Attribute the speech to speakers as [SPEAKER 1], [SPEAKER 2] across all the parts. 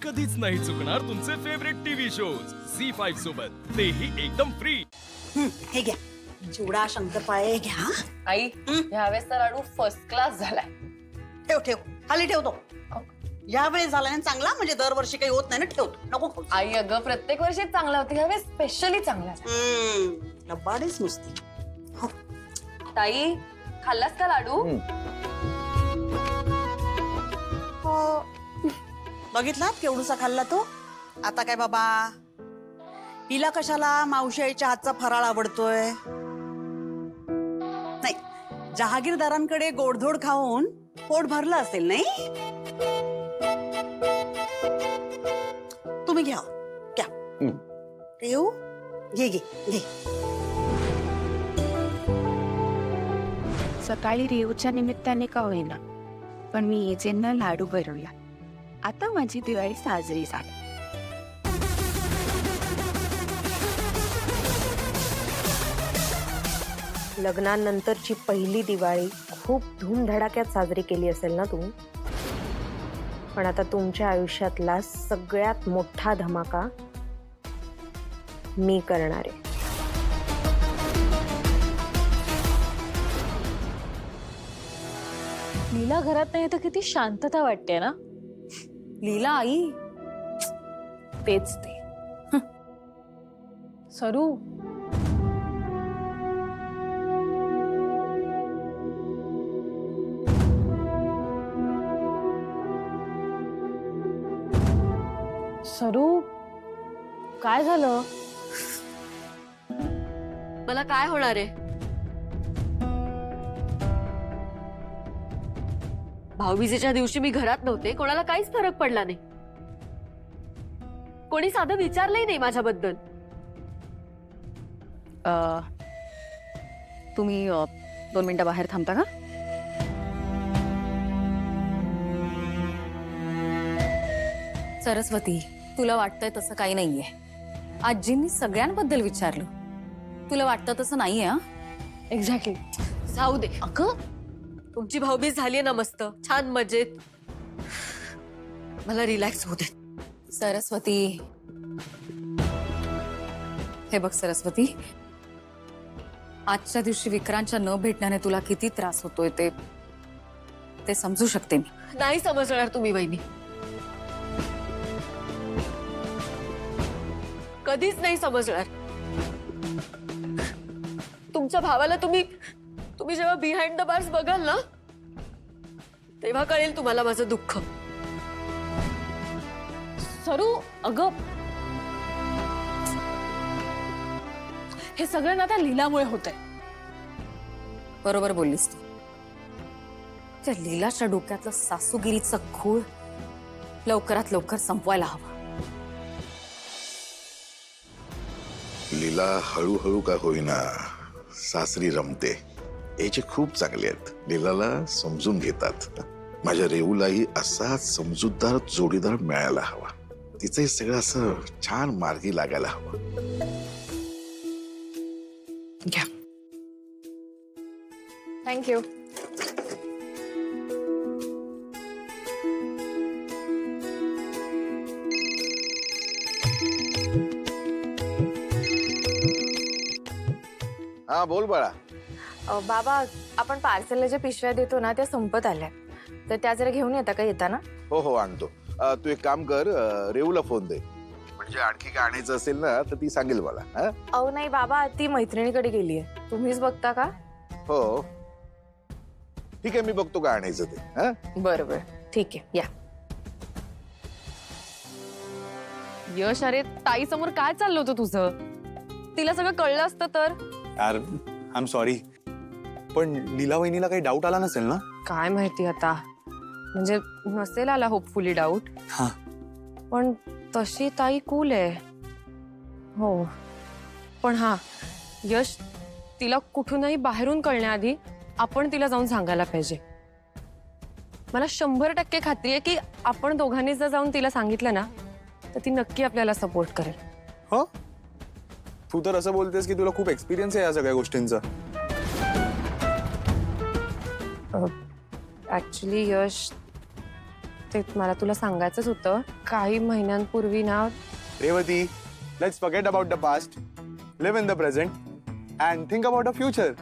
[SPEAKER 1] कधीच नाही चुकणार तुमचे फेवरेट टीव्ही शोज झी5 सोबत, तेही एकदम फ्री।
[SPEAKER 2] हे घ्या, चिवडा शंकरपाळे घ्या।
[SPEAKER 3] आई ह्यावेळेस तर लाडू फर्स्ट क्लास झालाय।
[SPEAKER 2] ठेव ठेव, खाली ठेवतो। यावेळेस झाला ना चांगला, म्हणजे दरवर्षी काही होत नाही ना, ठेवतो, नको खाऊ।
[SPEAKER 3] आई अगं प्रत्येक वर्षी चांगला होती, ह्यावेळेस स्पेशली चांगला झाला।
[SPEAKER 2] लबाडीच नुसती। हो,
[SPEAKER 3] ताई खाल्लास का लाडू?
[SPEAKER 2] हो। बघितला केवढूसा खाल्ला तो। आता काय बाबा, हिला कशाला मावशी आईच्या हातचा फराळ आवडतोय? नाही, जहागीरदारांकडे गोडधोड खाऊन पोट भरलं असेल नाही? तुम्ही घ्या, घ्या, ठेव, घे घे घे।
[SPEAKER 4] सकाळी रेवच्या निमित्ताने का होईना, पण मी येजेंना लाडू बनवला। आता माझी दिवाळी साजरी झाली।
[SPEAKER 5] लग्नानंतरची पहिली दिवाळी खूप धूमधडाक्यात साजरी केली असेल ना तू, पण आता तुमच्या आयुष्यातला सगळ्यात मोठा धमाका मी करणार आहे।
[SPEAKER 6] लीला घरात नाही तर किती शांतता वाटते ना।
[SPEAKER 3] लीला आई
[SPEAKER 6] तेच ते सरू, सरू काय झालं?
[SPEAKER 5] मला काय होणार आहे? भाऊबीजेच्या दिवशी मी घरात नव्हते, कोणाला काहीच फरक पडला नाही, कोणी साधं विचारलंही नाही माझ्याबद्दल।
[SPEAKER 4] तुम्ही 2 मिनिटं बाहेर थांबता का?
[SPEAKER 7] सरस्वती, तुला वाटतंय तसं काही नाहीये। आजींनी सगळ्यांबद्दल विचारलं, तुला वाटतं तसं नाहीये? हा,
[SPEAKER 6] एक्झॅक्टली।
[SPEAKER 5] जाऊ दे अगं, तुमची भाऊबीज झाली ना मस्त छान मजेत, मला रिलॅक्स होऊ दे।
[SPEAKER 7] सरस्वती, हे बघ सरस्वती, आजच्या दिवशी विक्रांतच्या न भेटण्याने तुला किती त्रास होतोय ते समजू शकते मी।
[SPEAKER 5] नाही समजणार तुम्ही वहिनी, कधीच नाही समजणार। तुमच्या भावाला तुम्ही जेव्हा बिहाइंड द बार्स बघाल ना, तेव्हा कळेल तुम्हाला माझं दुःख।
[SPEAKER 6] सरू अगं, हे सगळं ना त्या लीलामुळे होतंय।
[SPEAKER 7] बरोबर बोललीस तू, त्या लीलाच्या डोक्यातलं सासूगिरीचं खूळ लवकरात लवकर संपवायला हवं।
[SPEAKER 8] लीला हळूहळू का होईना सासरी रमते, याचे खूप चांगले आहेत, लीलाला समजून घेतात। माझ्या रेऊलाही असाच समजूतदार जोडीदार मिळायला हवा, तिचं हे सगळं असं छान मार्गी लागायला हवं।
[SPEAKER 2] घ्या।
[SPEAKER 5] थँक्यू।
[SPEAKER 8] हा बोल बाळा।
[SPEAKER 3] बाबा, आपण पार्सलला ज्या पिशव्या देतो ना त्या संपत आल्या, तर त्या जरा घेऊन येता का येताना?
[SPEAKER 8] हो हो आणतो। तू एक काम कर, रेऊला फोन दे, म्हणजे आणखी काय आणायचं असेल ना तर ती सांगेल मला। हा
[SPEAKER 3] अहो नाही बाबा, ती मैत्रिणीकडे गेलीये, तुम्हीच बघता का?
[SPEAKER 8] हो ठीक आहे, मी बघतो काय आणायचं ते। हा
[SPEAKER 3] बरोबर, ठीक आहे, या।
[SPEAKER 6] यश, अरे ताई समोर काय चाललं होतं तुझं? तिला सगळं कळलं असतं तर?
[SPEAKER 9] यार आय एम सॉरी, पण लीला वहिनीला काही डाऊट आला नसेल ना?
[SPEAKER 3] काय माहिती आता, म्हणजे नसेल आला होपफुली डाऊट,
[SPEAKER 9] हा,
[SPEAKER 3] पण तशी ताई कूल आहे। हो, पण हा यश, तिला कुठूनही बाहेरून कळण्याआधी आपण तिला जाऊन सांगायला पाहिजे। मला 100% खात्री आहे की आपण दोघांनी जर जाऊन तिला सांगितलं ना तर ती नक्की आपल्याला सपोर्ट करेल।
[SPEAKER 9] हो, तू तर असं बोलतेस की तुला खूप एक्सपिरियन्स आहे या सगळ्या गोष्टींचा।
[SPEAKER 3] ऍक्च्युली यश, ते मला तुला सांगायचंच होतं. काही महिन्यांपूर्वी ना
[SPEAKER 9] Revati, let's forget about the past, live in the present and think about a future.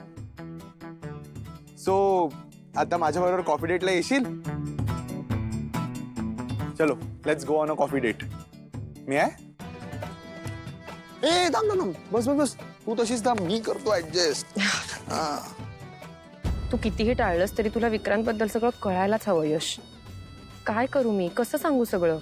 [SPEAKER 9] So आता माझ्याबरोबर कॉफी डेटला येशील? चलो let's go on a coffee date. मी आहे? ए थांब थांब, बस बस बस, तू तशीच थांब, मी करतो ऍडजस्ट.
[SPEAKER 3] तू कितीही टाळलंस तरी तुला विक्रांतबद्दल सगळं कळायलाच हवं यश. काय करू मी, कसं सांगू सगळं?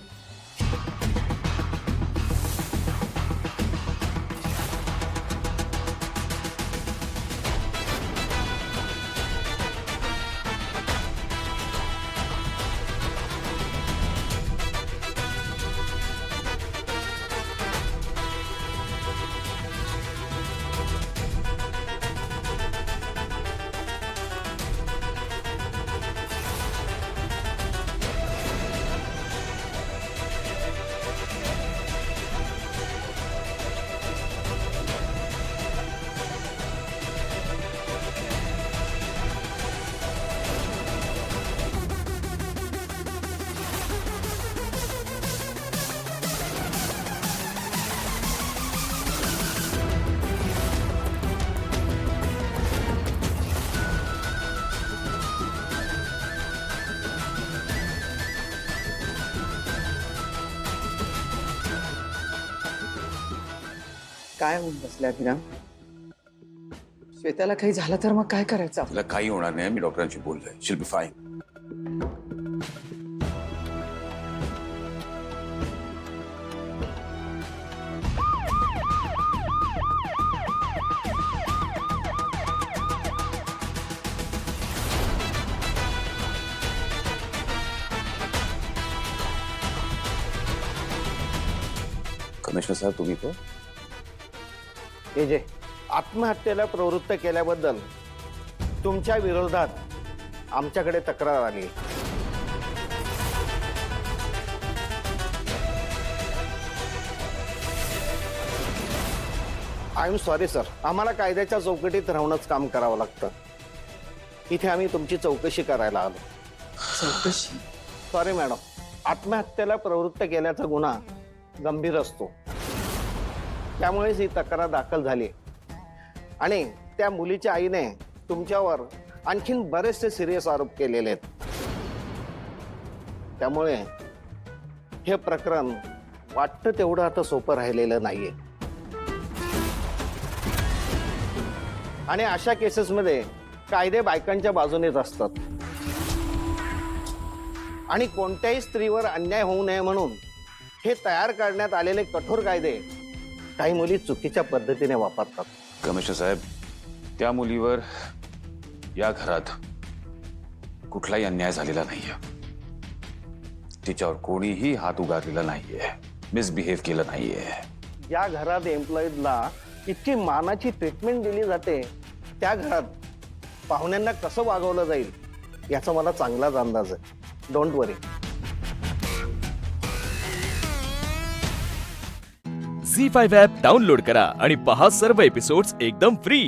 [SPEAKER 10] काय होऊन बसल्या अभिराम? श्वेताला काही झालं तर मग काय करायचं?
[SPEAKER 11] तिला काही होणार नाही, मी डॉक्टरांशी बोललोय. She'll be fine. कमिशनर साहेब, तुम्ही तो
[SPEAKER 12] हे जे आत्महत्येला प्रवृत्त केल्याबद्दल तुमच्या विरोधात आमच्याकडे तक्रार आली. आय एम सॉरी सर, आम्हाला कायद्याच्या चौकटीत राहूनच काम करावं लागतं. इथे आम्ही तुमची चौकशी करायला आलो.
[SPEAKER 10] चौकशी?
[SPEAKER 12] सॉरी मॅडम, आत्महत्येला प्रवृत्त केल्याचा गुन्हा गंभीर असतो, त्यामुळेच ही तक्रार दाखल झाली. आणि त्या मुलीच्या आईने तुमच्यावर आणखीन बरेचसे सिरियस आरोप केलेले आहेत. त्यामुळे हे प्रकरण वाटतं तेवढं आता सोपं राहिलेलं नाहीये. आणि अशा केसेसमध्ये कायदे बायकांच्या बाजूनेच असतात. आणि कोणत्याही स्त्रीवर अन्याय होऊ नये म्हणून हे तयार करण्यात आलेले कठोर कायदे काही मुली चुकीच्या पद्धतीने वापरतात.
[SPEAKER 11] कमिशनर साहेब, त्या मुलीवर या घरात कुठलाही अन्याय झालेला नाहीये. तिच्यावर कोणीही हात उगारलेला नाहीये, मिसबिहेव केलं नाहीये.
[SPEAKER 12] ज्या घरात एम्प्लॉईजला इतकी मानाची ट्रीटमेंट दिली जाते, त्या घरात पाहुण्यांना कसं वागवलं जाईल याचा मला चांगलाच अंदाज आहे. Don't worry.
[SPEAKER 1] Zee five app download करा आणि पहा सर्व एपिसोड्स एकदम फ्री.